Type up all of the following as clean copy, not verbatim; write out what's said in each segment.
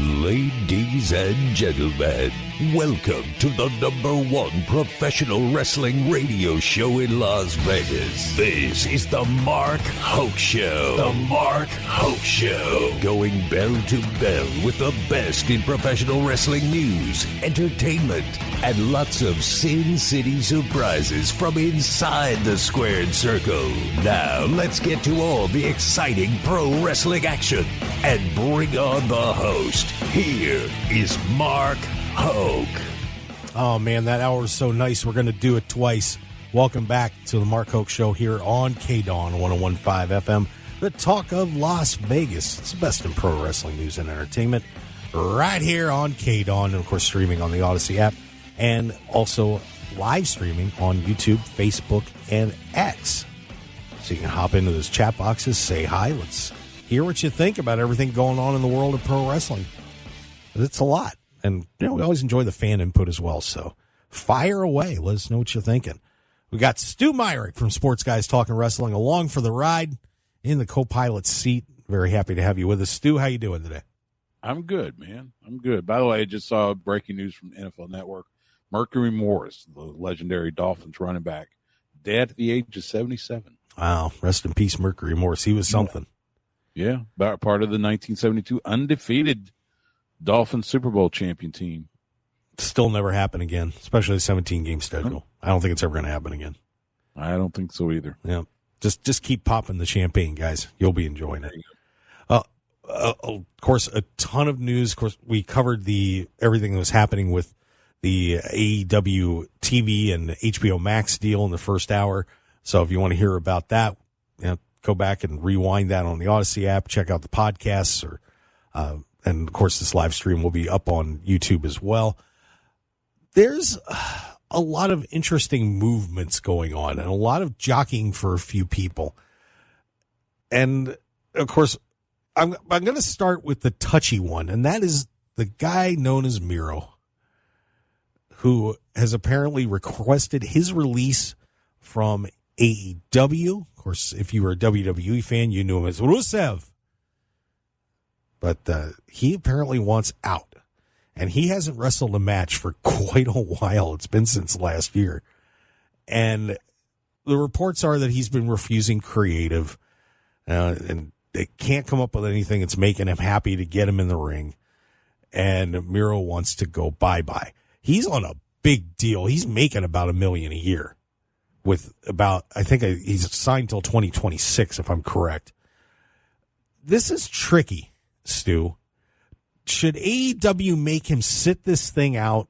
Ladies and gentlemen, welcome to the #1 professional wrestling radio show in Las Vegas. This is the Mark Hoke Show. The Mark Hoke Show. Going bell to bell with the best in professional wrestling news, entertainment, and lots of Sin City surprises from inside the squared circle. Now, let's get to all the exciting pro wrestling action and bring on the host. Here is Mark Hoke. Oh, man, that hour is so nice. We're going to do it twice. Welcome back to the Mark Hoke Show here on KDAWN 101.5 FM, the talk of Las Vegas. It's the best in pro wrestling news and entertainment right here on KDAWN, and, of course, streaming on the Odyssey app, and also live streaming on YouTube, Facebook, and X. So you can hop into those chat boxes, say hi. Let's hear what you think about everything going on in the world of pro wrestling. It's a lot. And, we always enjoy the fan input as well. So fire away. Let us know what you're thinking. We got Stu Myrick from Sports Guys Talking Wrestling along for the ride in the co-pilot seat. Very happy to have you with us. Stu, how you doing today? I'm good, man. I'm good. By the way, I just saw breaking news from NFL Network. Mercury Morris, the legendary Dolphins running back, dead at the age of 77. Wow. Rest in peace, Mercury Morris. He was something. Yeah. Part of the 1972 undefeated Dolphins Super Bowl champion team. Still never happen again, especially a 17-game schedule. I don't think it's ever going to happen again. I don't think so either. Yeah. Just keep popping the champagne, guys. You'll be enjoying it. Of course, a ton of news. Of course, we covered everything that was happening with the AEW TV and HBO Max deal in the first hour. So if you want to hear about that, go back and rewind that on the Odyssey app. Check out the podcasts, and of course, this live stream will be up on YouTube as well. There's a lot of interesting movements going on and a lot of jockeying for a few people. And of course, I'm going to start with the touchy one, and that is the guy known as Miro, who has apparently requested his release from AEW. Of course, if you were a WWE fan, you knew him as Rusev. But he apparently wants out. And he hasn't wrestled a match for quite a while. It's been since last year. And the reports are that he's been refusing creative. And they can't come up with anything that's making him happy to get him in the ring. And Miro wants to go bye-bye. He's on a big deal. He's making about $1 million a year. I think he's signed till 2026, if I'm correct. This is tricky, Stu. Should AEW make him sit this thing out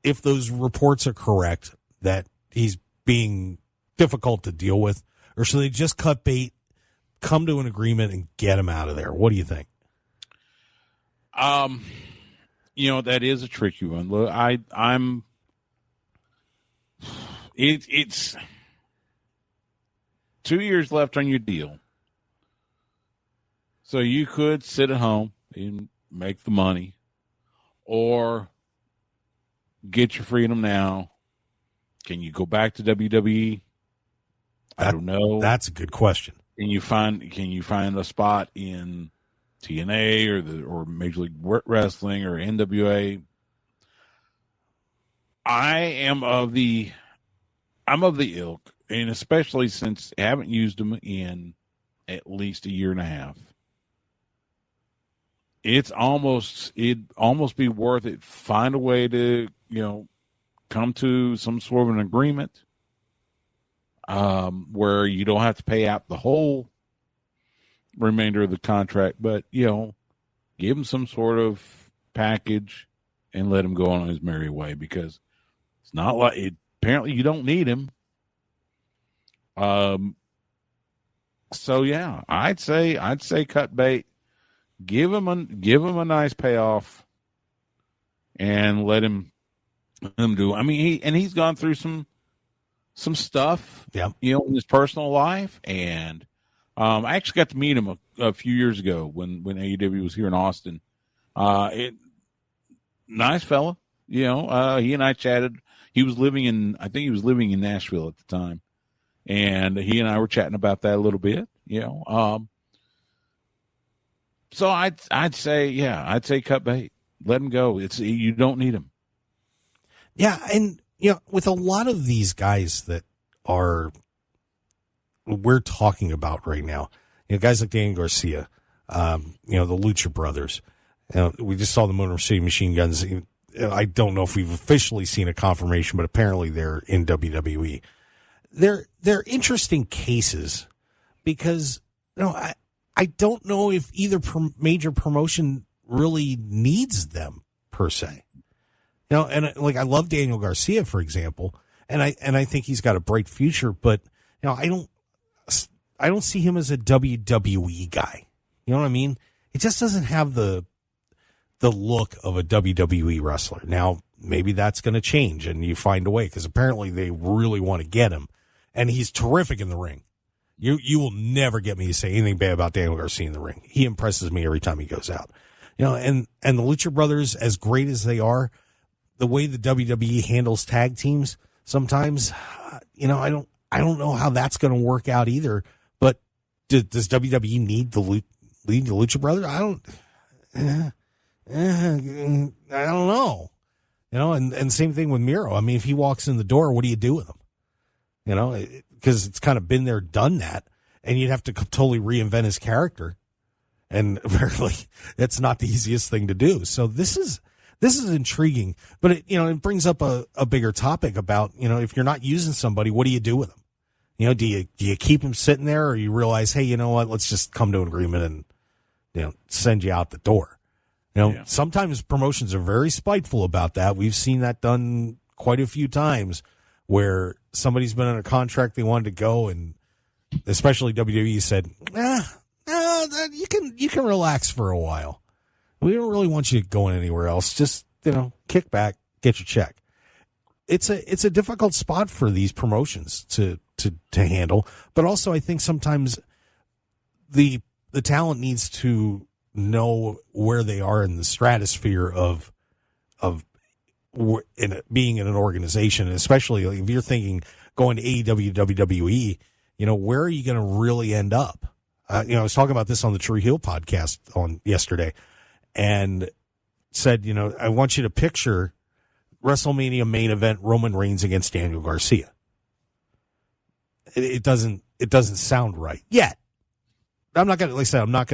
if those reports are correct that he's being difficult to deal with? Or should they just cut bait, come to an agreement, and get him out of there? What do you think? That is a tricky one. Look, it's 2 years left on your deal. So you could sit at home and make the money, or get your freedom now. Can you go back to WWE? I don't know. That's a good question. Can you find a spot in TNA or Major League Wrestling or NWA? I'm of the ilk, and especially since I haven't used them in at least a year and a half. It'd almost be worth it. Find a way to, come to some sort of an agreement where you don't have to pay out the whole remainder of the contract, but, give him some sort of package and let him go on his merry way, because it's not like apparently you don't need him. So yeah, I'd say cut bait. Give him a nice payoff, and let him do. I mean, he's gone through some stuff, in his personal life, and I actually got to meet him a few years ago when AEW was here in Austin. Nice fella, he and I chatted. I think he was living in Nashville at the time, and he and I were chatting about that a little bit, So I'd say cut bait. Let him go. You don't need him. Yeah, and with a lot of these guys that we're talking about right now, guys like Daniel Garcia, the Lucha brothers. We just saw the Motor City Machine Guns. I don't know if we've officially seen a confirmation, but apparently they're in WWE. They're interesting cases because I don't know if either major promotion really needs them per se. And like I love Daniel Garcia, for example, and I think he's got a bright future, but I don't see him as a WWE guy. You know what I mean? It just doesn't have the look of a WWE wrestler. Now, maybe that's going to change and you find a way, because apparently they really want to get him, and he's terrific in the ring. You will never get me to say anything bad about Daniel Garcia in the ring. He impresses me every time he goes out. And the Lucha brothers, as great as they are, the way the WWE handles tag teams sometimes, I don't know how that's going to work out either. But does WWE need the Lucha brothers? I don't know. And same thing with Miro. I mean, if he walks in the door, what do you do with him? Because it's kind of been there, done that, and you'd have to totally reinvent his character. And apparently that's not the easiest thing to do. So this is intriguing, but it brings up a bigger topic about, if you're not using somebody, what do you do with them? Do you keep him sitting there, or you realize, hey, you know what, let's just come to an agreement and, send you out the door. Sometimes promotions are very spiteful about that. We've seen that done quite a few times where somebody's been on a contract, they wanted to go, and especially WWE said, you can relax for a while. We don't really want you going anywhere else. Just, kick back, get your check. It's a difficult spot for these promotions to handle, but also I think sometimes the talent needs to know where they are in the stratosphere of being in an organization, and especially if you're thinking going to AEW, WWE, where are you going to really end up? I was talking about this on the True Heel podcast on yesterday, and said, I want you to picture WrestleMania main event Roman Reigns against Daniel Garcia. It doesn't sound right yet. I'm not going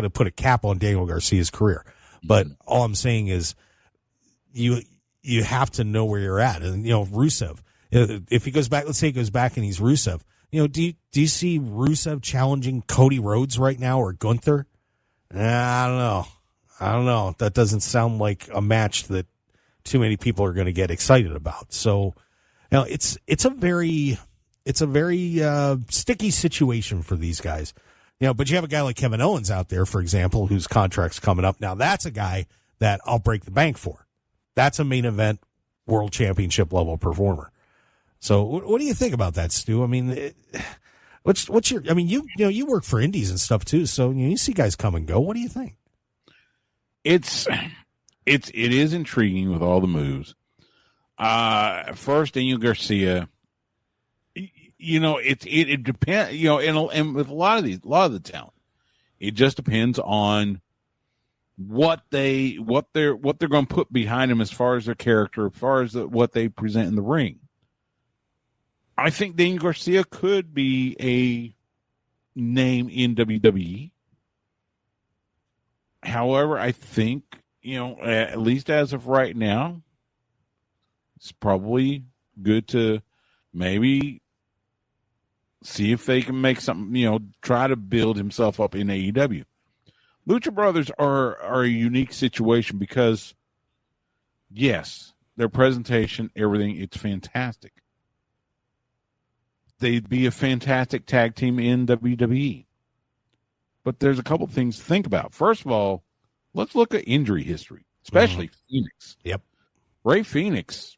to put a cap on Daniel Garcia's career, but all I'm saying is you have to know where you're at. And, Rusev, if he goes back, let's say he goes back and he's Rusev, do you see Rusev challenging Cody Rhodes right now, or Gunther? I don't know. That doesn't sound like a match that too many people are going to get excited about. So, it's a very sticky situation for these guys. But you have a guy like Kevin Owens out there, for example, whose contract's coming up. Now, that's a guy that I'll break the bank for. That's a main event world championship level performer. So what do you think about that, Stu? I mean, what's your, I mean, you work for indies and stuff too. So you see guys come and go. What do you think? It is intriguing with all the moves. First, Daniel Garcia, it depends, and with a lot of the talent, it just depends on what they're going to put behind him as far as their character, as far as what they present in the ring. I think Daniel Garcia could be a name in WWE. However, I think, at least as of right now, it's probably good to maybe see if they can make something, try to build himself up in AEW. Lucha Brothers are a unique situation because, yes, their presentation, everything, it's fantastic. They'd be a fantastic tag team in WWE. But there's a couple things to think about. First of all, let's look at injury history, especially Phoenix. Yep. Ray Phoenix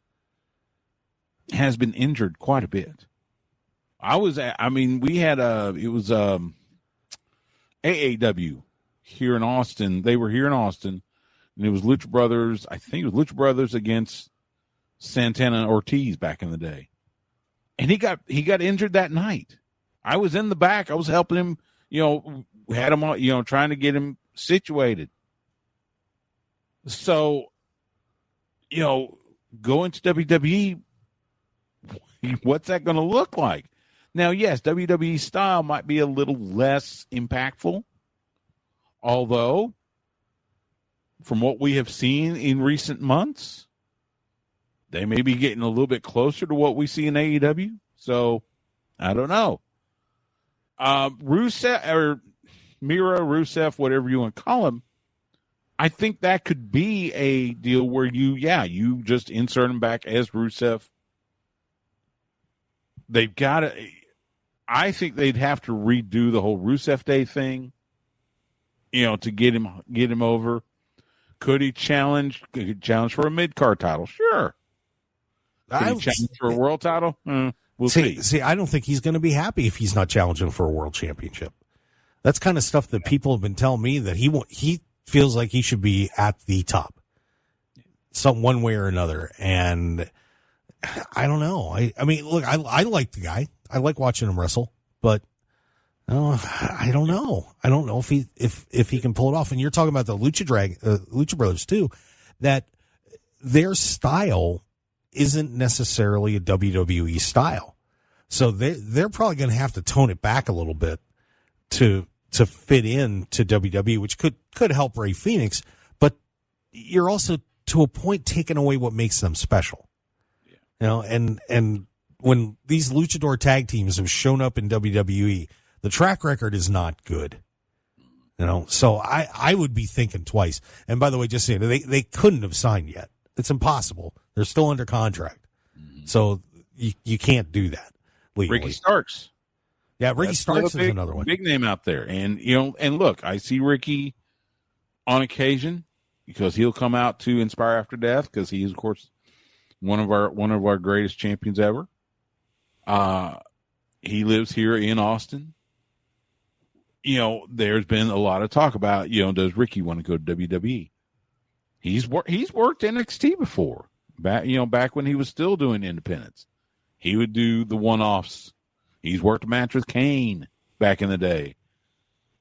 has been injured quite a bit. We had AAW here in Austin. They were here in Austin, and it was Lucha Brothers. I think it was Lucha Brothers against Santana and Ortiz back in the day. And he got injured that night. I was in the back. I was helping him, had him, trying to get him situated. So, going to WWE, what's that going to look like? Now, yes, WWE style might be a little less impactful, although from what we have seen in recent months, they may be getting a little bit closer to what we see in AEW. So, I don't know. Rusev, or Miro, Rusev, whatever you want to call him, I think that could be a deal where you just insert him back as Rusev. They've got to. I think they'd have to redo the whole Rusev Day thing, to get him over. Could he challenge? Could he challenge for a mid-card title? Sure. Could he challenge for a world title? We'll see. See, I don't think he's going to be happy if he's not challenging for a world championship. That's kind of stuff that people have been telling me, that he feels like he should be at the top, one way or another. And I don't know. I mean, look, I like the guy. I like watching him wrestle, but I don't know. I don't know if he can pull it off. And you're talking about the Lucha Brothers too, that their style isn't necessarily a WWE style. So they're probably going to have to tone it back a little bit to fit in to WWE, which could help Rey Fenix, but you're also to a point taking away what makes them special. Yeah. And when these luchador tag teams have shown up in WWE, the track record is not good. So I would be thinking twice. And by the way, just saying, they couldn't have signed yet. It's impossible. They're still under contract. Mm-hmm. So you can't do that legally. Ricky Starks. Yeah, Ricky Starks is another one. Big name out there. And and look, I see Ricky on occasion because he'll come out to Inspire After Death, because he is, of course, one of our greatest champions ever. He lives here in Austin. There's been a lot of talk about, does Ricky want to go to WWE? He's worked NXT before, back when he was still doing independence. He would do the one-offs. He's worked a match with Kane back in the day.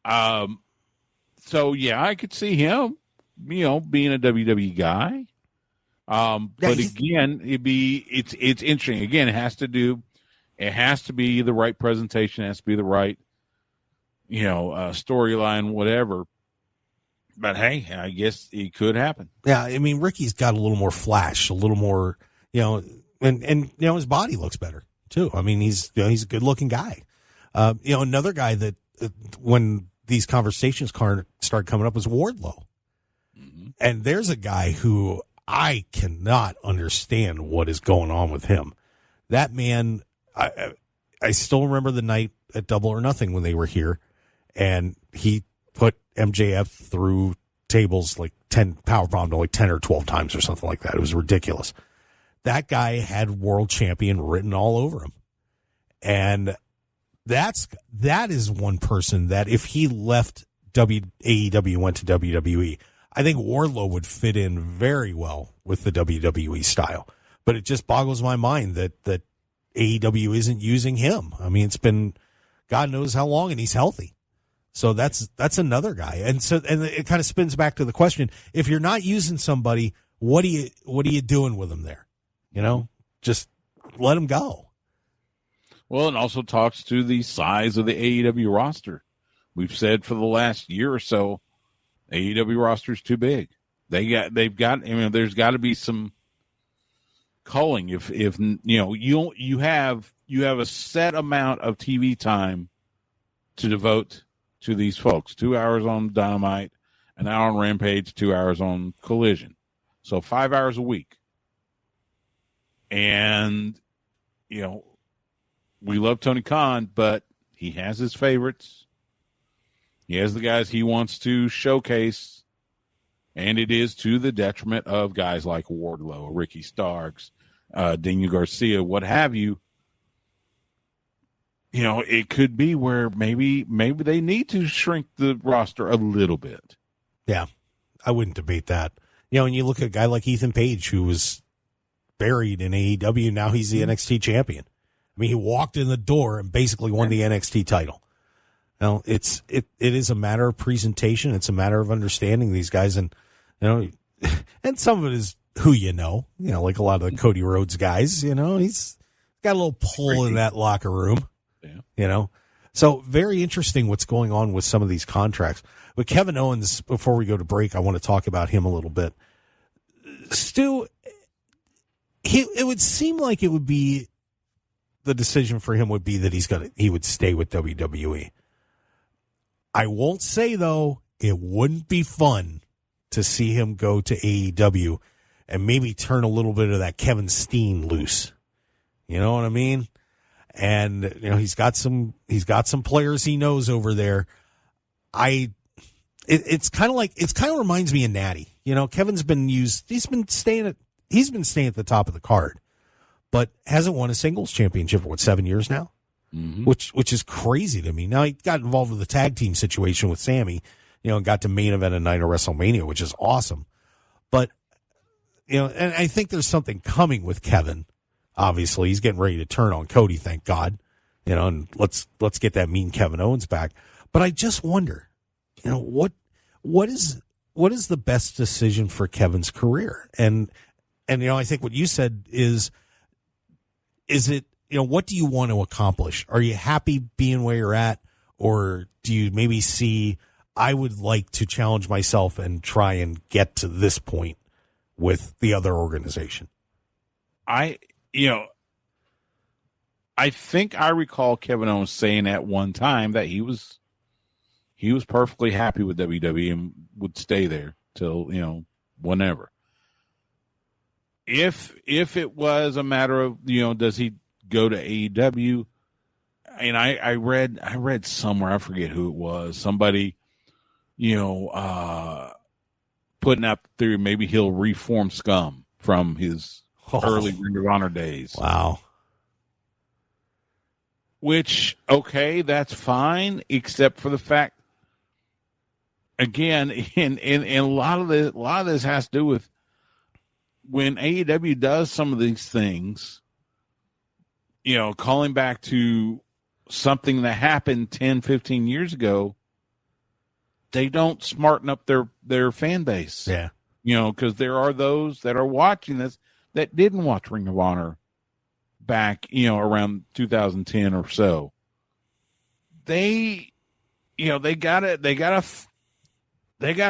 So yeah, I could see him, being a WWE guy. But again, it's interesting. Again, it has to be the right presentation. It has to be the right, storyline, whatever. But hey, I guess it could happen. Yeah, I mean, Ricky's got a little more flash, a little more, and his body looks better too. I mean, he's a good looking guy. Another guy that when these conversations start coming up is Wardlow. Mm-hmm. And there's a guy who I cannot understand what is going on with him. That man, I still remember the night at Double or Nothing when they were here, and he put MJF through tables like 10, powerbombed like 10 or 12 times or something like that. It was ridiculous. That guy had world champion written all over him. And that is one person that if he left AEW and went to WWE, I think Wardlow would fit in very well with the WWE style. But it just boggles my mind that AEW isn't using him. I mean, it's been God knows how long, and he's healthy. So that's another guy. And it kind of spins back to the question: if you're not using somebody, what are you doing with them there? Just let them go. Well, it also talks to the size of the AEW roster. We've said for the last year or so, AEW roster is too big. They've got. I mean, there's got to be some culling. If you have a set amount of TV time to devote to these folks. 2 hours on Dynamite, an hour on Rampage, 2 hours on Collision. So 5 hours a week. And, we love Tony Khan, but he has his favorites. He has the guys he wants to showcase. And it is to the detriment of guys like Wardlow, Ricky Starks, Daniel Garcia, what have you. It could be where maybe they need to shrink the roster a little bit. Yeah, I wouldn't debate that. And you look at a guy like Ethan Page, who was buried in AEW, now he's the NXT champion. I mean, he walked in the door and basically won the NXT title. Now, it is a matter of presentation. It's a matter of understanding these guys, and and some of it is who like a lot of the Cody Rhodes guys. He's got a little pull in that locker room. Yeah. So very interesting what's going on with some of these contracts. But Kevin Owens, before we go to break, I want to talk about him a little bit. Stu, it would seem like it would be the decision for him would be that he would stay with WWE. I won't say, though, it wouldn't be fun to see him go to AEW and maybe turn a little bit of that Kevin Steen loose. You know what I mean? And he's got some players he knows over there. It's kind of reminds me of Natty. Kevin's been used. He's been staying at the top of the card, but hasn't won a singles championship for 7 years now. Mm-hmm. Which is crazy to me. Now he got involved with the tag team situation with Sammy, and got to main event a night of WrestleMania, which is awesome. But and I think there's something coming with Kevin. Obviously, he's getting ready to turn on Cody, thank God. And let's get that mean Kevin Owens back. But I just wonder, what is the best decision for Kevin's career? And I think what you said is it, what do you want to accomplish? Are you happy being where you're at, or do you maybe see, I would like to challenge myself and try and get to this point with the other organization? I think I recall Kevin Owens saying at one time that he was perfectly happy with WWE and would stay there till, whenever. If it was a matter of, does he go to AEW? And I read somewhere, I forget who it was, somebody, putting out the theory maybe he'll reform Scum from his early Ring of Honor days. Wow. Which, okay, that's fine, except for the fact, again, and a lot of this has to do with when AEW does some of these things, calling back to something that happened 10, 15 years ago, they don't smarten up their fan base. Yeah. Because there are those that are watching this that didn't watch Ring of Honor back, around 2010 or so. They gotta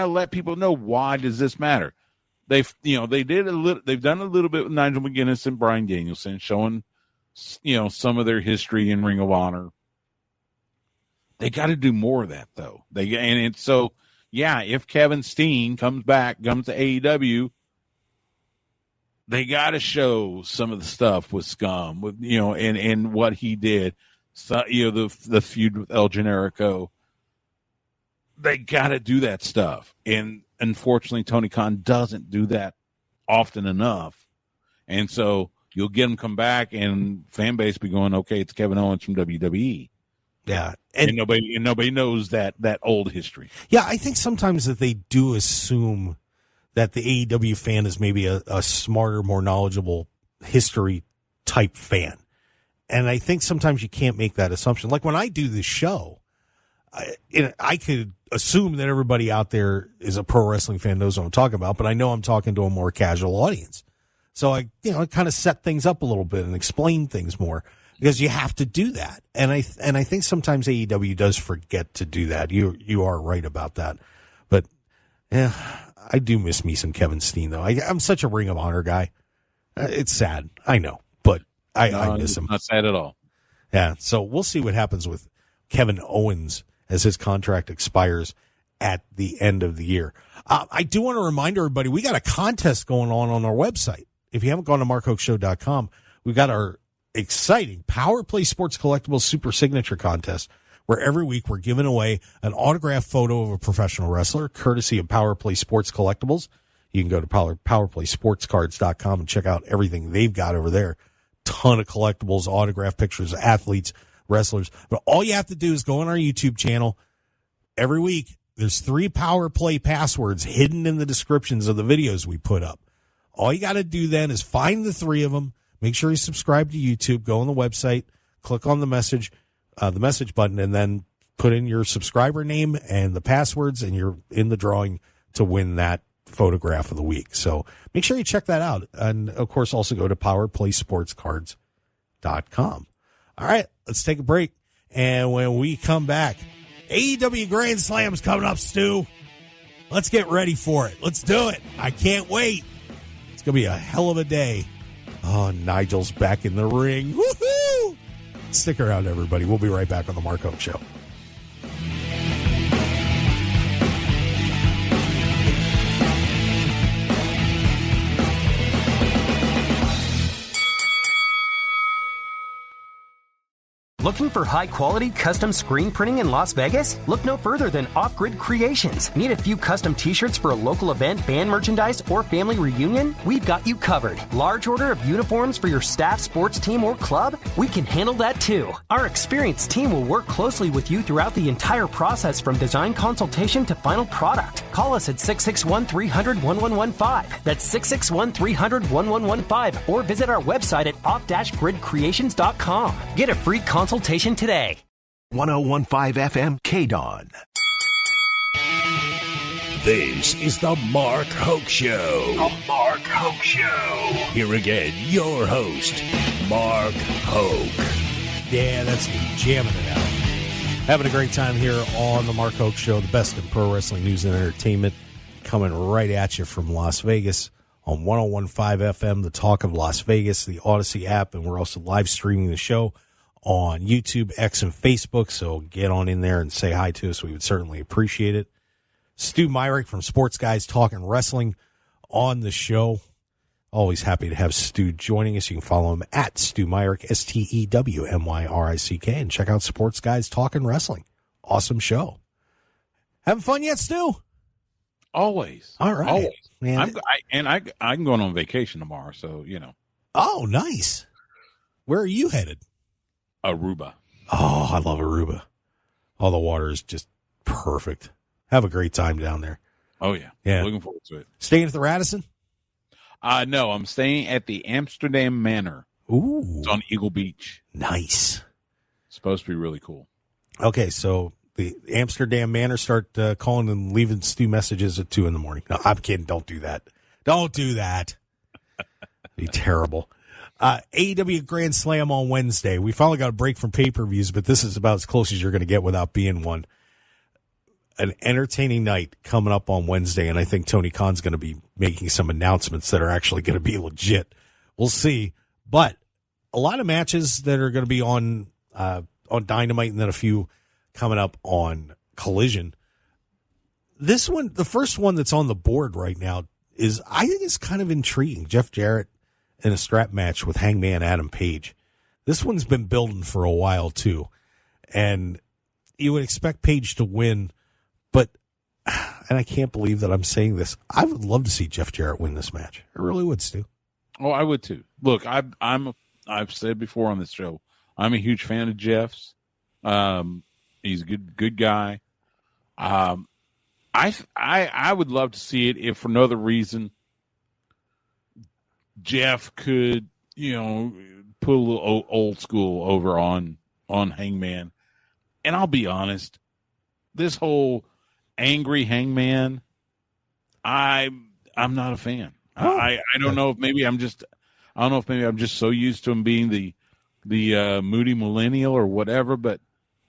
let people know, why does this matter? They've done a little bit with Nigel McGuinness and Bryan Danielson, showing, some of their history in Ring of Honor. They got to do more of that, though. If Kevin Steen comes to AEW, they got to show some of the stuff with Scum, with and what he did. So, the feud with El Generico. They got to do that stuff, and unfortunately, Tony Khan doesn't do that often enough. And so you'll get him come back, and fan base be going, "Okay, it's Kevin Owens from WWE." Yeah, and nobody knows that old history. Yeah, I think sometimes that they do assume that the AEW fan is maybe a smarter, more knowledgeable history type fan. And I think sometimes you can't make that assumption. Like when I do this show, I could assume that everybody out there is a pro wrestling fan, knows what I'm talking about, but I know I'm talking to a more casual audience. So I kind of set things up a little bit and explain things more, because you have to do that. And I think sometimes AEW does forget to do that. You are right about that. But yeah, I do miss me some Kevin Steen, though. I'm such a Ring of Honor guy. It's sad, I know, but I miss him. Not sad at all. Yeah, so we'll see what happens with Kevin Owens as his contract expires at the end of the year. I do want to remind everybody, we got a contest going on our website. If you haven't gone to markhokeshow.com, we've got our exciting Power Play Sports Collectibles Super Signature Contest, where every week we're giving away an autographed photo of a professional wrestler, courtesy of Power Play Sports Collectibles. You can go to powerplaysportscards.com and check out everything they've got over there. Ton of collectibles, autographed pictures of athletes, wrestlers. But all you have to do is go on our YouTube channel. Every week, there's 3 Power Play passwords hidden in the descriptions of the videos we put up. All you got to do then is find the 3 of them. Make sure you subscribe to YouTube. Go on the website, click on the message button, and then put in your subscriber name and the passwords, and you're in the drawing to win that photograph of the week. So make sure you check that out. And, of course, also go to powerplaysportscards.com. All right, let's take a break. And when we come back, AEW Grand Slam's coming up, Stu. Let's get ready for it. Let's do it. I can't wait. It's going to be a hell of a day. Oh, Nigel's back in the ring. Woohoo! Stick around, everybody. We'll be right back on the Mark Hoke Show. Looking for high-quality custom screen printing in Las Vegas? Look no further than Off-Grid Creations. Need a few custom t-shirts for a local event, band merchandise, or family reunion? We've got you covered. Large order of uniforms for your staff, sports team, or club? We can handle that too. Our experienced team will work closely with you throughout the entire process from design consultation to final product. Call us at 661-300-1115. That's 661-300-1115. Or visit our website at off-gridcreations.com. Get a free consultation today. 101.5 FM KDAWN. This is the Mark Hoke Show. The Mark Hoke Show. Here again, your host, Mark Hoke. Yeah, that's me jamming it out. Having a great time here on the Mark Hoke Show, the best in pro wrestling news and entertainment, coming right at you from Las Vegas on 101.5 FM, the Talk of Las Vegas, the Odyssey app, and we're also live streaming the show on YouTube, X, and Facebook, so get on in there and say hi to us. We would certainly appreciate it. Stu Myrick from Sports Guys Talking Wrestling on the show. Always happy to have Stu joining us. You can follow him at Stu Myrick, STEWMYRICK, and check out Sports Guys Talking Wrestling. Awesome show. Having fun yet, Stu? Always. All right. Always. Man. I'm going on vacation tomorrow, so, you know. Oh, nice. Where are you headed? Aruba. Oh, I love Aruba. All the water is just perfect. Have a great time down there. Oh, yeah. Yeah. Looking forward to it. Staying at the Radisson? No, I'm staying at the Amsterdam Manor. Ooh. It's on Eagle Beach. Nice. It's supposed to be really cool. Okay, so the Amsterdam Manor start calling and leaving Stu messages at 2 in the morning. No, I'm kidding. Don't do that. Don't do that. Be terrible. AEW Grand Slam on Wednesday. We finally got a break from pay-per-views, but this is about as close as you're going to get without being one. An entertaining night coming up on Wednesday, and I think Tony Khan's going to be making some announcements that are actually going to be legit. We'll see. But a lot of matches that are going to be on Dynamite, and then a few coming up on Collision. This one, the first one that's on the board right now, I think is kind of intriguing. Jeff Jarrett in a strap match with Hangman Adam Page. This one's been building for a while, too. And you would expect Page to win, but, and I can't believe that I'm saying this, I would love to see Jeff Jarrett win this match. I really would, Stu. Oh, I would, too. Look, I've said before on this show, I'm a huge fan of Jeff's. He's a good guy. I would love to see it if for no other reason Jeff could, put a little old school over on Hangman. And I'll be honest, this whole angry Hangman, I'm not a fan. Oh. I don't know if maybe I'm just so used to him being the moody millennial or whatever, but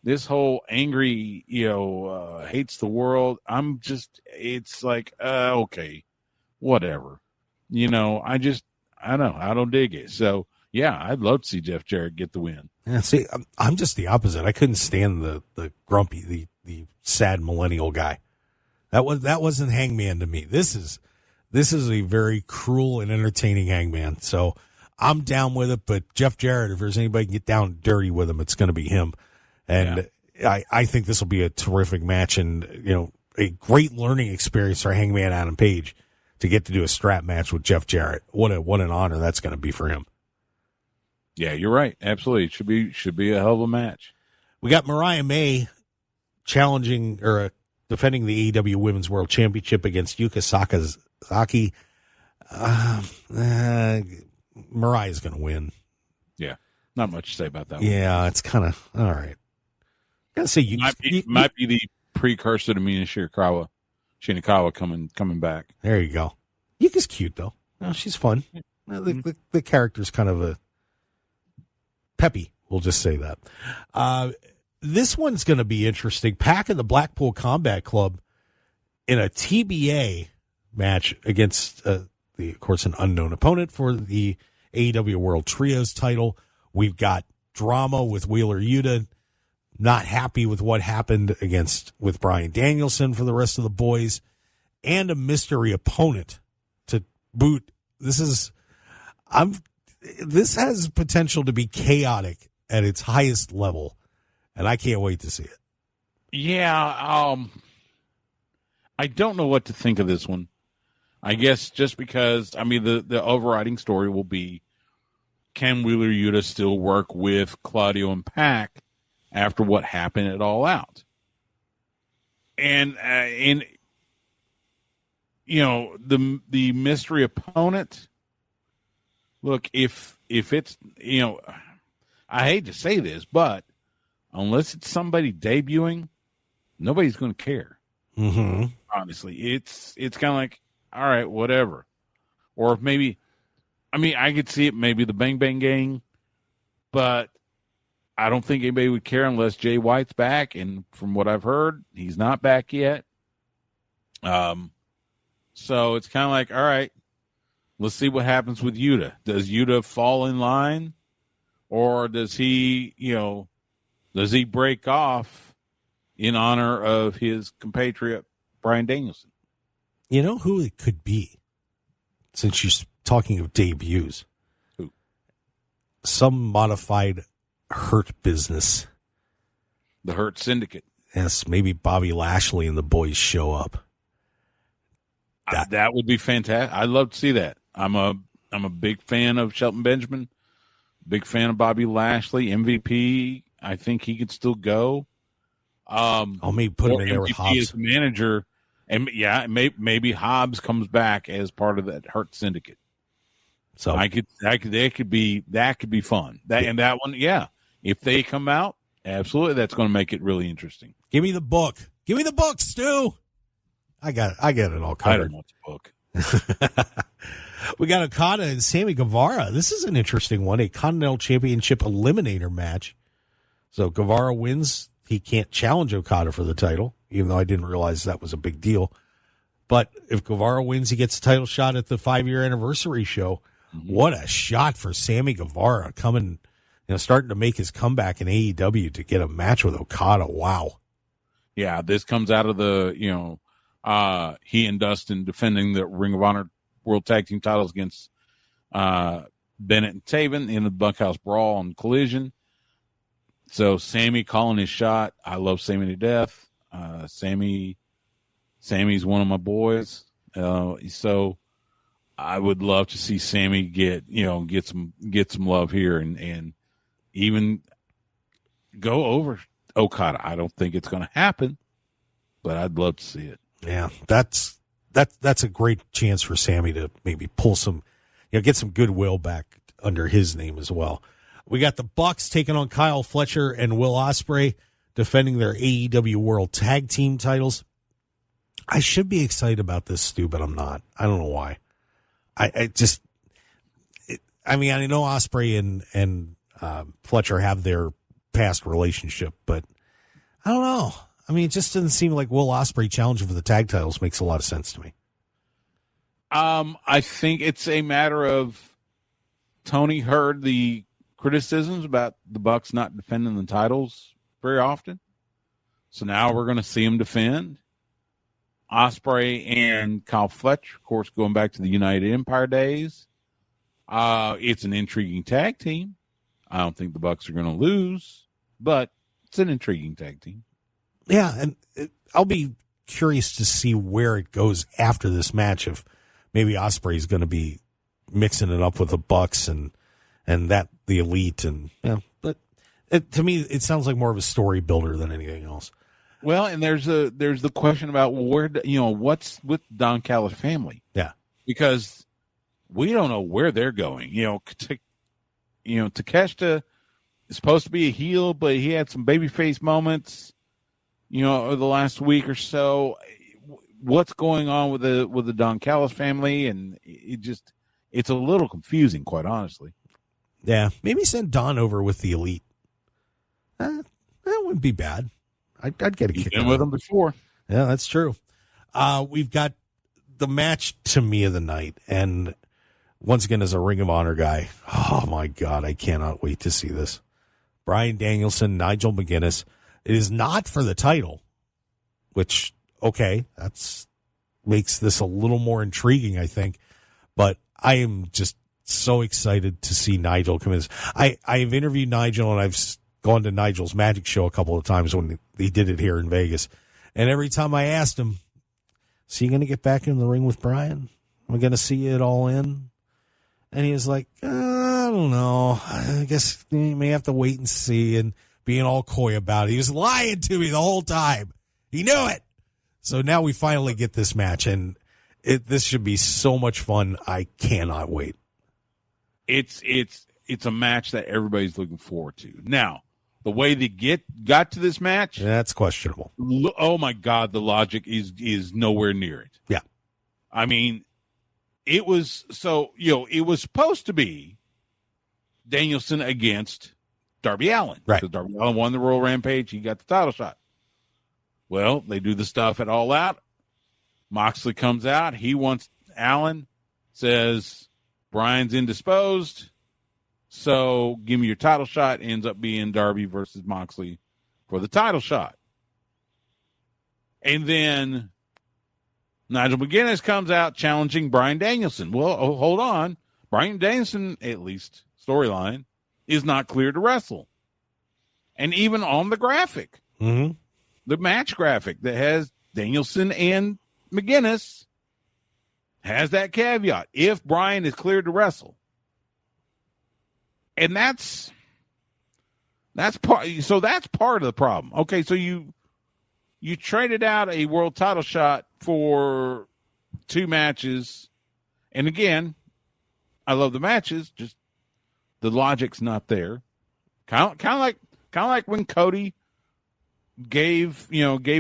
this whole angry, hates the world. It's like, okay, whatever. I don't dig it. So, yeah, I'd love to see Jeff Jarrett get the win. Yeah, see, I'm just the opposite. I couldn't stand the grumpy, the sad millennial guy. That wasn't Hangman to me. This is a very cruel and entertaining Hangman. So I'm down with it. But Jeff Jarrett, if there's anybody can get down dirty with him, it's going to be him. And yeah. I think this will be a terrific match and, a great learning experience for Hangman Adam Page to get to do a strap match with Jeff Jarrett. What an honor that's going to be for him. Yeah, you're right. Absolutely. It should be a hell of a match. We got Mariah May challenging or defending the AEW Women's World Championship against Yuka Sakazaki. Mariah's going to win. Yeah. Not much to say about that one. Yeah, it's kind of all right. gotta say, you might be the precursor to Mina Shinakawa coming back. There you go. Yuka's cute though. No, she's fun. The character's kind of a peppy. We'll just say that. This one's going to be interesting. Pac and the Blackpool Combat Club in a TBA match against, of course, an unknown opponent for the AEW World Trios title. We've got drama with Wheeler Yuta, not happy with what happened with Bryan Danielson for the rest of the boys, and a mystery opponent to boot. This has potential to be chaotic at its highest level, and I can't wait to see it. Yeah, I don't know what to think of this one. I guess just because, I mean, the overriding story will be, can Wheeler Yuta still work with Claudio and Pac after what happened at All Out? And you know, the mystery opponent, look, if it's, you know, I hate to say this, but unless it's somebody debuting, nobody's going to care. Mm-hmm. Honestly, it's kind of like, all right, whatever. Or if maybe, I mean, I could see it maybe the Bang Bang Gang, but I don't think anybody would care unless Jay White's back. And from what I've heard, he's not back yet. So it's kind of like, all right, let's see what happens with Yuta. Does Yuta fall in line, or does he break off in honor of his compatriot Bryan Danielson? You know who it could be, since you're talking of debuts? Who? Some modified Hurt Business. The Hurt Syndicate. Yes, maybe Bobby Lashley and the boys show up. That would be fantastic. I'd love to see that. I'm a big fan of Shelton Benjamin, big fan of Bobby Lashley, MVP. I think he could still go. Maybe put him in there with Hobbs as manager, and yeah, maybe Hobbs comes back as part of that Hurt Syndicate. So that could be fun. That one, yeah. If they come out, absolutely, that's going to make it really interesting. Give me the book. Give me the book, Stu. I got it all covered. I don't want the book. We got Okada and Sammy Guevara. This is an interesting one, a Continental Championship Eliminator match. So Guevara wins. He can't challenge Okada for the title, even though I didn't realize that was a big deal. But if Guevara wins, he gets a title shot at the 5-year anniversary show. Mm-hmm. What a shot for Sammy Guevara coming, starting to make his comeback in AEW to get a match with Okada. Wow. Yeah, this comes out of the, he and Dustin defending the Ring of Honor World Tag Team titles against Bennett and Taven in the Bunkhouse Brawl and Collision. So Sammy calling his shot. I love Sammy to death. Sammy's one of my boys. So I would love to see Sammy get some love here and even go over Okada. I don't think it's going to happen, but I'd love to see it. Yeah, that's a great chance for Sammy to maybe pull some, get some goodwill back under his name as well. We got the Bucks taking on Kyle Fletcher and Will Ospreay, defending their AEW World Tag Team titles. I should be excited about this, Stu, but I'm not. I don't know why. I know Ospreay and Fletcher have their past relationship, but I don't know. I mean, it just doesn't seem like Will Ospreay challenging for the tag titles makes a lot of sense to me. I think it's a matter of Tony heard the criticisms about the Bucks not defending the titles very often. So now we're going to see him defend. Ospreay and Kyle Fletcher, of course, going back to the United Empire days. It's an intriguing tag team. I don't think the Bucks are going to lose, but it's an intriguing tag team. Yeah, and I'll be curious to see where it goes after this match. If maybe Ospreay is going to be mixing it up with the Bucks and that the Elite, but to me it sounds like more of a story builder than anything else. Well, and there's the question about where what's with Don Callis' family? Yeah, because we don't know where they're going. Takeshita supposed to be a heel, but he had some babyface moments, over the last week or so. What's going on with the Don Callis family? And it's a little confusing, quite honestly. Yeah, maybe send Don over with the Elite. That wouldn't be bad. I'd get a kick out with him before. Yeah, that's true. We've got the match to me of the night, and once again, as a Ring of Honor guy, oh my God, I cannot wait to see this. Bryan Danielson, Nigel McGuinness. It is not for the title, which, okay, that's makes this a little more intriguing, I think. But I am just so excited to see Nigel come in. I've interviewed Nigel, and I've gone to Nigel's magic show a couple of times when he did it here in Vegas. And every time I asked him, is he going to get back in the ring with Bryan? Am I going to see it all in? And he was like, I don't know. I guess you may have to wait and see, and being all coy about it. He was lying to me the whole time. He knew it. So now we finally get this match, and this should be so much fun. I cannot wait. It's a match that everybody's looking forward to. Now, the way they got to this match, that's questionable. Oh my God, the logic is nowhere near it. Yeah. I mean, it was it was supposed to be Danielson against Darby Allin. Right. Because Darby Allin won the Royal Rampage. He got the title shot. Well, they do the stuff at All Out. Moxley comes out. He wants Allin, says Bryan's indisposed. So give me your title shot. Ends up being Darby versus Moxley for the title shot. And then Nigel McGuinness comes out challenging Bryan Danielson. Well, hold on. Bryan Danielson, at least storyline, is not cleared to wrestle. And even on the graphic, the match graphic that has Danielson and McGuinness has that caveat. If Bryan is cleared to wrestle. And that's part of the problem. Okay, so you traded out a world title shot for 2 matches. And again, I love the matches, just the logic's not there. Kind of like when Cody gave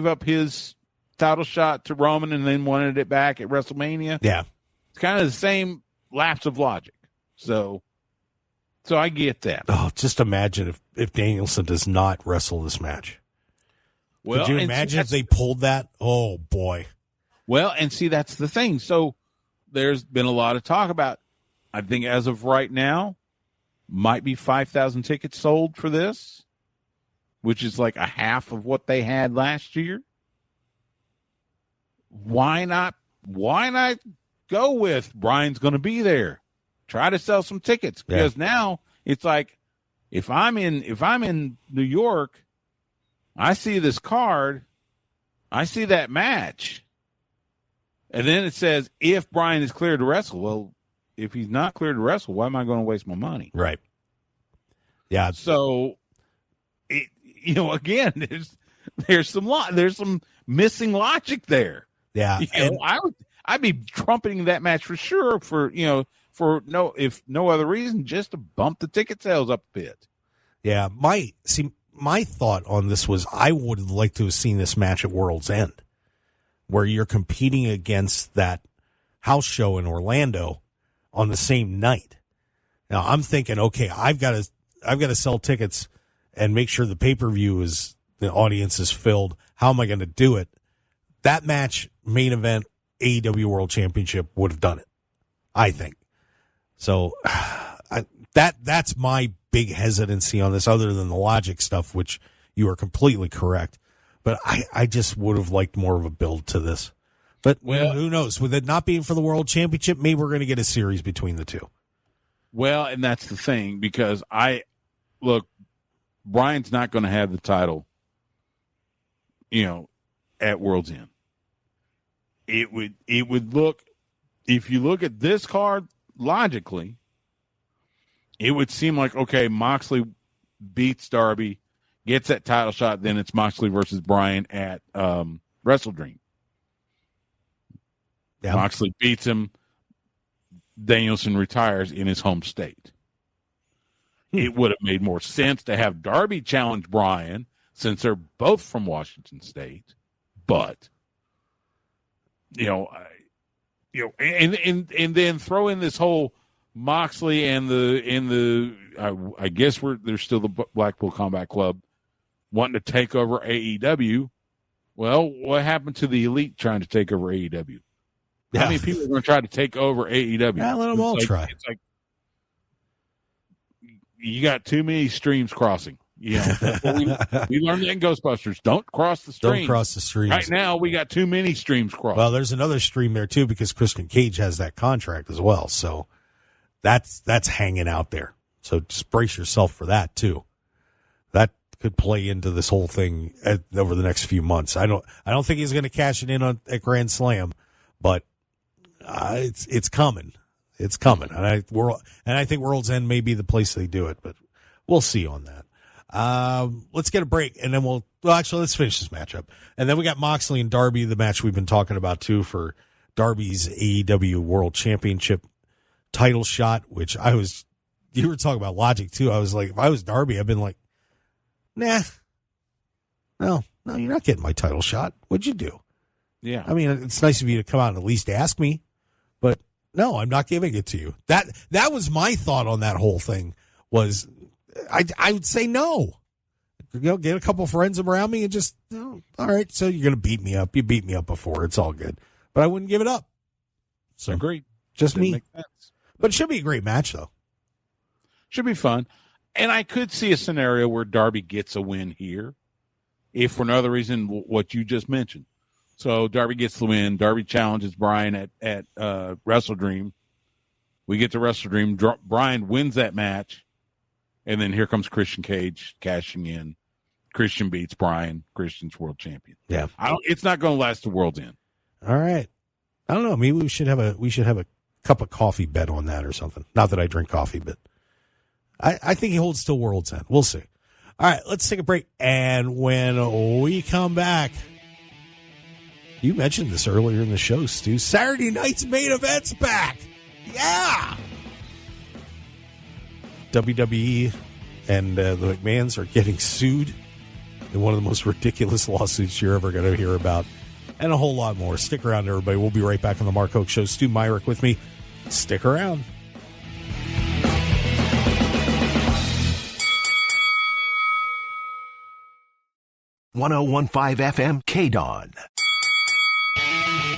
up his title shot to Roman and then wanted it back at WrestleMania. Yeah. It's kind of the same lapse of logic. So I get that. Oh, just imagine if Danielson does not wrestle this match. Well, could you imagine if they pulled that? Oh, boy. Well, and see, that's the thing. So there's been a lot of talk about, I think as of right now, might be 5,000 tickets sold for this, which is like a half of what they had last year. Why not go with Bryan's going to be there? Try to sell some tickets, because now it's like if I'm in New York, I see this card, I see that match, and then it says if Bryan is cleared to wrestle. Well, if he's not cleared to wrestle, why am I going to waste my money? Right. Yeah. So, again, there's some missing logic there. Yeah. I'd be trumpeting that match for sure for no other reason, just to bump the ticket sales up a bit. Yeah, my thought on this was I would have liked to have seen this match at World's End, where you're competing against that house show in Orlando on the same night. Now I'm thinking, okay, I've got to sell tickets and make sure the pay-per-view the audience is filled. How am I going to do it? That match, main event, AEW World Championship, would have done it, I think. So that's my big hesitancy on this, other than the logic stuff, which you are completely correct. But I just would have liked more of a build to this. But who knows? With it not being for the World Championship, maybe we're going to get a series between the two. Well, and that's the thing, because Bryan's not going to have the title, at World's End. It would look, if you look at this card logically, it would seem like, okay, Moxley beats Darby, gets that title shot, then it's Moxley versus Bryan at Wrestle Dream. Yeah. Moxley beats him, Danielson retires in his home state. It would have made more sense to have Darby challenge Bryan since they're both from Washington State. But, and then throw in this whole Moxley and I guess there's still the Blackpool Combat Club wanting to take over AEW. Well, what happened to the Elite trying to take over AEW? How many people are going to try to take over AEW? Yeah, let them all try. It's like you got too many streams crossing. We learned that in Ghostbusters. Don't cross the streams. Don't cross the streams. Right now, we got too many streams crossing. Well, there's another stream there, too, because Christian Cage has that contract as well. So that's hanging out there. So just brace yourself for that, too. That could play into this whole thing over the next few months. I don't think he's going to cash it in at Grand Slam, but it's coming. It's coming. And I think World's End may be the place they do it, but we'll see on that. Let's get a break, and then let's finish this matchup. And then we got Moxley and Darby, the match we've been talking about, too, for Darby's AEW World Championship title shot, which you were talking about logic, too. I was like, if I was Darby, I've been like, nah, no, you're not getting my title shot. What'd you do? Yeah. I mean, it's nice of you to come out and at least ask me, but no, I'm not giving it to you. That was my thought on that whole thing was I would say no. Get a couple friends around me and just, all right, so you're going to beat me up. You beat me up before. It's all good. But I wouldn't give it up. So agreed. Just Didn't me. make sense. But it should be a great match, though. Should be fun. And I could see a scenario where Darby gets a win here, if for no other reason what you just mentioned. So Darby gets the win. Darby challenges Bryan at Wrestle Dream. We get to Wrestle Dream. Bryan wins that match. And then here comes Christian Cage cashing in. Christian beats Bryan. Christian's world champion. Yeah. It's not going to last the World's End. All right. I don't know. Maybe we should have a cup of coffee bet on that or something. Not that I drink coffee, but I think he holds still World's End. We'll see. All right, let's take a break. And when we come back, you mentioned this earlier in the show, Stu. Saturday night's main event's back. Yeah. WWE and the McMahons are getting sued in one of the most ridiculous lawsuits you're ever going to hear about, and a whole lot more. Stick around, everybody. We'll be right back on the Mark Hoke Show. Stu Myrick with me. Stick around. .101.5 FM KDAWN.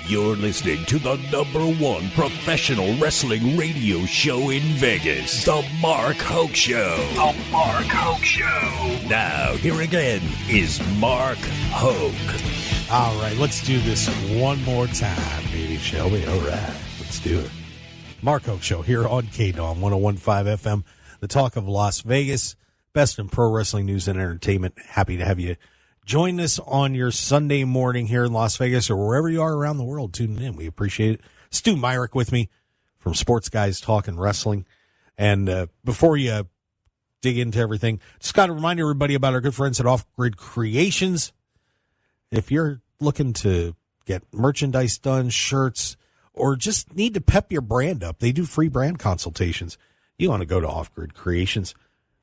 You're listening to the #1 professional wrestling radio show in Vegas, The Mark Hoke Show. The Mark Hoke Show. Now, here again is Mark Hoke. All right, let's do this one more time, baby, shall we? All right, let's do it. Mark Hoke Show here on KDAWN 101.5 FM, the talk of Las Vegas, best in pro wrestling news and entertainment. Happy to have you join us on your Sunday morning here in Las Vegas or wherever you are around the world tuning in. We appreciate it. Stu Myrick with me from Sports Guys Talking Wrestling. And before you dig into everything, just got to remind everybody about our good friends at Off Grid Creations. If you're looking to get merchandise done, shirts, or just need to pep your brand up, they do free brand consultations. You want to go to Off Grid Creations.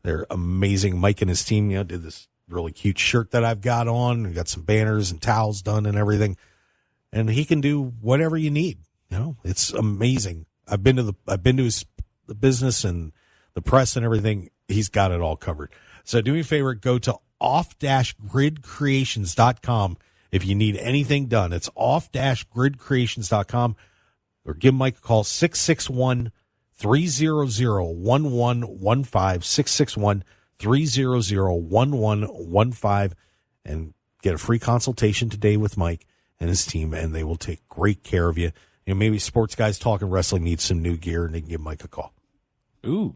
They're amazing. Mike and his team did this really cute shirt that I've got on. We got some banners and towels done and everything. And he can do whatever you need. It's amazing. I've been to the business and the press and everything. He's got it all covered. So do me a favor, go to off-gridcreations.com if you need anything done. It's off-gridcreations.com, or give Mike a call, 661-300-1115, 661-300-1115, and get a free consultation today with Mike and his team, and they will take great care of you. Maybe Sports Guys Talking Wrestling needs some new gear, and they can give Mike a call. Ooh.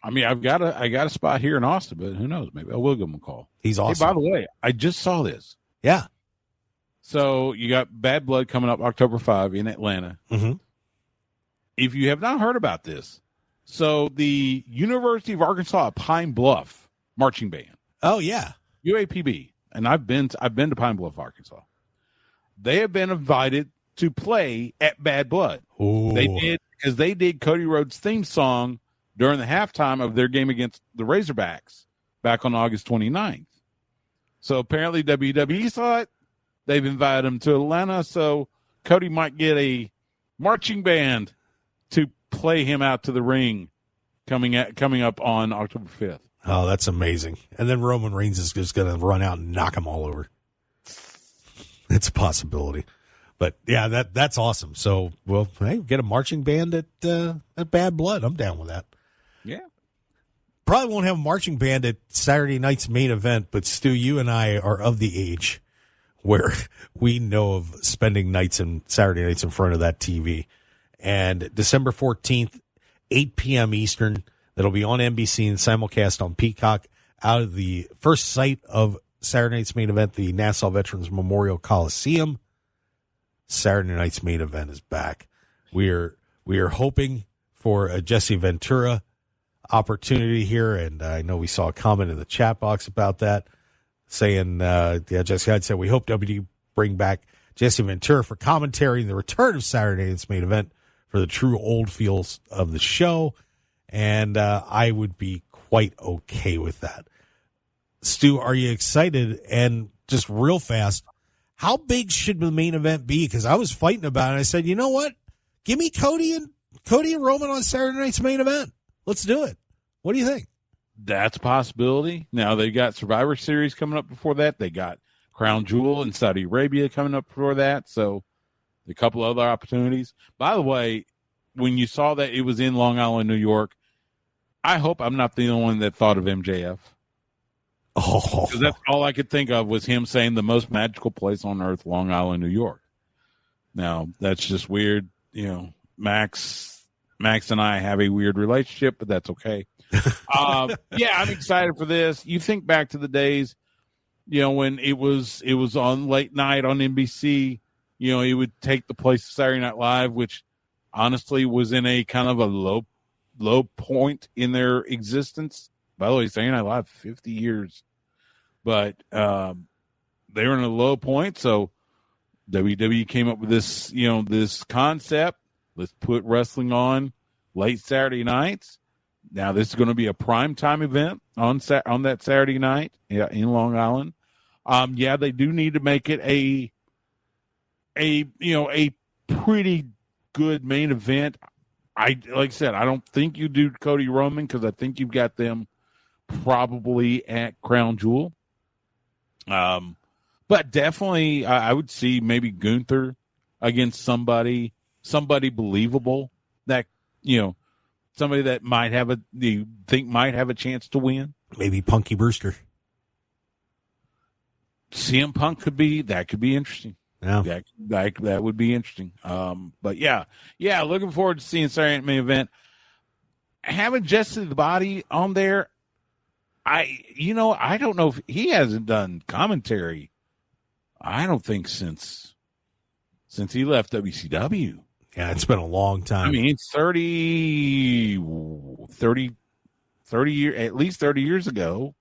I mean, I got a spot here in Austin, but who knows? Maybe I will give him a call. He's awesome. Hey, by the way, I just saw this. Yeah. So you got Bad Blood coming up October 5 in Atlanta. Mm-hmm. If you have not heard about this, so the University of Arkansas Pine Bluff marching band. Oh yeah, UAPB, and I've been to Pine Bluff, Arkansas. They have been invited to play at Bad Blood. Ooh. They did, because they did Cody Rhodes' theme song during the halftime of their game against the Razorbacks back on August 29th. So apparently WWE saw it. They've invited him to Atlanta, so Cody might get a marching band to play him out to the ring coming up on October 5th. Oh, that's amazing. And then Roman Reigns is just going to run out and knock them all over. It's a possibility. But, yeah, that's awesome. So, well, hey, get a marching band at Bad Blood. I'm down with that. Yeah. Probably won't have a marching band at Saturday night's main event, but, Stu, you and I are of the age where we know of spending Saturday nights in front of that TV. And December 14th, 8 p.m. Eastern, that'll be on NBC and simulcast on Peacock out of the first site of Saturday night's main event, the Nassau Veterans Memorial Coliseum. Saturday night's main event is back. We are hoping for a Jesse Ventura opportunity here, and I know we saw a comment in the chat box about that, saying, Jesse Hyde said, we hope WWE bring back Jesse Ventura for commentary in the return of Saturday night's main event for the true old feels of the show, and I would be quite okay with that. Stu, are you excited? And just real fast, how big should the main event be? Because I was fighting about it. I said, you know what? Give me Cody and Roman on Saturday night's main event. Let's do it. What do you think? That's a possibility. Now, they got Survivor Series coming up before that. They got Crown Jewel in Saudi Arabia coming up before that. So a couple other opportunities. By the way, when you saw that it was in Long Island, New York, I hope I'm not the only one that thought of MJF. Oh, because that's all I could think of was him saying the most magical place on earth, Long Island, New York. Now, that's just weird. You know, Max and I have a weird relationship, but that's okay. Yeah, I'm excited for this. You think back to the days, when it was on late night on NBC, it would take the place of Saturday Night Live, which honestly was in a kind of a low point in their existence. By the way, Saturday Night Live, 50 years. But they were in a low point, so WWE came up with this, this concept. Let's put wrestling on late Saturday nights. Now, this is going to be a primetime event on that Saturday night in Long Island. Yeah, they do need to make it a pretty good main event. Like I said, I don't think you do Cody Roman because I think you've got them probably at Crown Jewel. But definitely I would see maybe Gunther against somebody believable that, somebody that might have a chance to win. Maybe Punky Brewster. CM Punk could be interesting. Yeah. That would be interesting. But yeah, looking forward to seeing Saturday Night Main Event. Having Jesse the Body on there, I don't know if he hasn't done commentary. I don't think since he left WCW. Yeah, it's been a long time. I mean, 30 years, at least 30 years ago.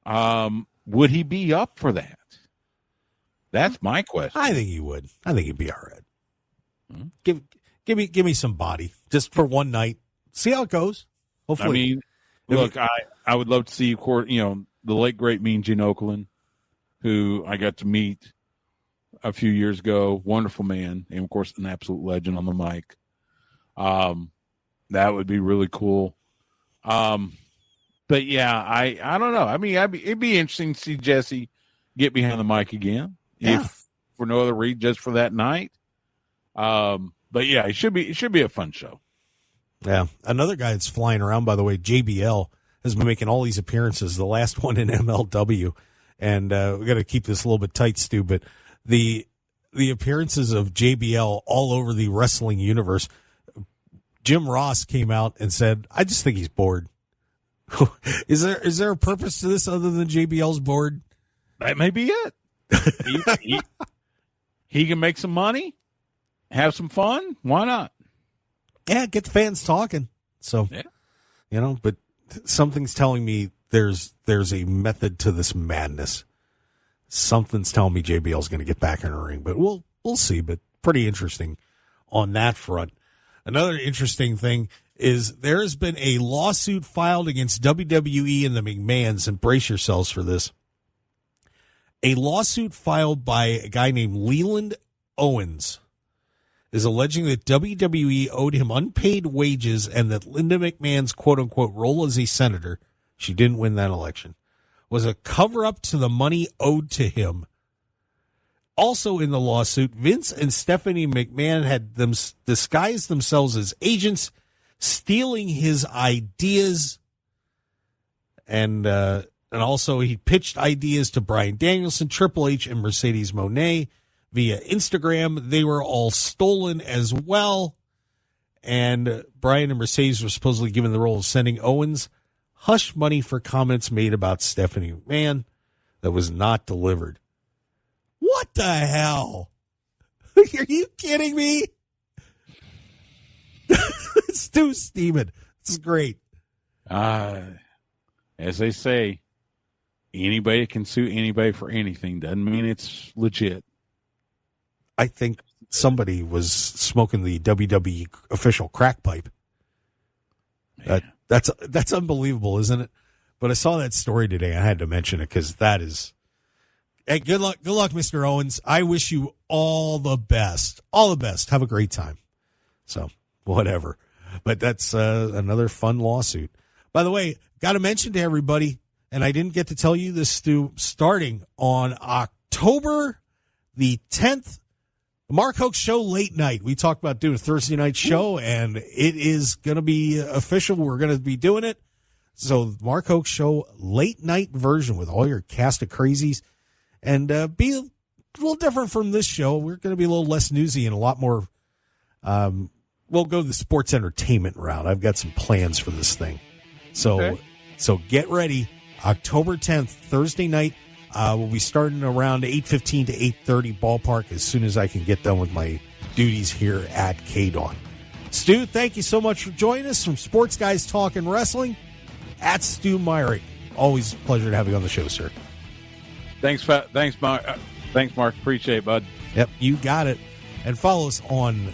Would he be up for that? That's my question. I think he would. I think he'd be all right. Mm-hmm. Give me some body just for one night. See how it goes. Hopefully. I mean, look, I would love to see, the late great Mean Gene Okerlund, who I got to meet a few years ago. Wonderful man, and of course, an absolute legend on the mic. That would be really cool. But yeah, I don't know. I mean, it'd be interesting to see Jesse get behind the mic again, if for no other reason, just for that night. But yeah, it should be a fun show. Yeah, another guy that's flying around, by the way, JBL, has been making all these appearances. The last one in MLW, and we got to keep this a little bit tight, Stu. But the appearances of JBL all over the wrestling universe. Jim Ross came out and said, "I just think he's bored." Is there a purpose to this other than JBL's bored? That may be it. He can make some money, have some fun. Why not? Yeah, get the fans talking. So, but something's telling me there's a method to this madness. Something's telling me JBL's going to get back in the ring, but we'll see. But pretty interesting on that front. Another interesting thing is there has been a lawsuit filed against WWE and the McMahons, and brace yourselves for this. A lawsuit filed by a guy named Leland Owens is alleging that WWE owed him unpaid wages and that Linda McMahon's quote-unquote role as a senator, she didn't win that election, was a cover-up to the money owed to him. Also in the lawsuit, Vince and Stephanie McMahon had them disguised themselves as agents, stealing his ideas, and also he pitched ideas to Bryan Danielson, Triple H, and Mercedes Moné via Instagram. They were all stolen as well, and Bryan and Mercedes were supposedly given the role of sending Owens hush money for comments made about Stephanie McMahon that was not delivered. What the hell? Are you kidding me? It's too steaming. It's great. As they say, anybody can sue anybody for anything. Doesn't mean it's legit. I think somebody was smoking the WWE official crack pipe. That's unbelievable, isn't it? But I saw that story today. I had to mention it because that is. Hey, good luck, Mr. Owens. I wish you all the best. All the best. Have a great time. So, whatever. But that's another fun lawsuit. By the way, got to mention to everybody, and I didn't get to tell you this, Stu, starting on October the 10th, the Mark Hoke Show late night. We talked about doing a Thursday night show, and it is going to be official. We're going to be doing it. So, Mark Hoke Show late night version with all your cast of crazies. And be a little different from this show. We're going to be a little less newsy and a lot more. We'll go the sports entertainment route. I've got some plans for this thing. So get ready. October 10th, Thursday night. We'll be starting around 8:15 to 8:30 ballpark as soon as I can get done with my duties here at KDAWN. Stu, thank you so much for joining us from Sports Guys Talking Wrestling at Stu Myrick. Always a pleasure to have you on the show, sir. Thanks, Mark. Appreciate it, bud. Yep, you got it. And follow us on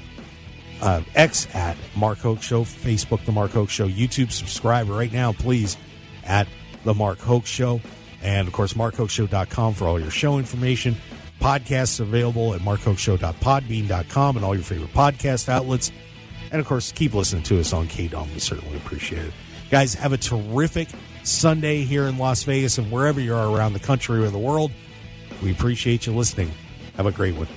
X at Mark Hoke Show, Facebook, The Mark Hoke Show, YouTube. Subscribe right now, please, at The Mark Hoke Show. And, of course, markhokeshow.com for all your show information. Podcasts available at markhokeshow.podbean.com and all your favorite podcast outlets. And, of course, keep listening to us on KDAWN. We certainly appreciate it. Guys, have a terrific Sunday here in Las Vegas and wherever you are around the country or the world. We appreciate you listening. Have a great one.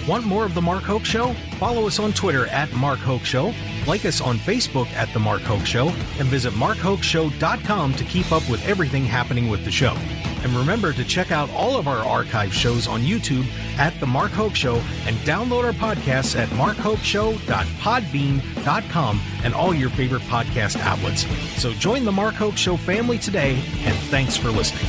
Want more of The Mark Hoke Show? Follow us on Twitter at Mark Hoke Show, like us on Facebook at The Mark Hoke Show, and visit markhokeshow.com to keep up with everything happening with the show. And remember to check out all of our archive shows on YouTube at The Mark Hoke Show and download our podcasts at markhokeshow.podbean.com and all your favorite podcast outlets. So join The Mark Hoke Show family today, and thanks for listening.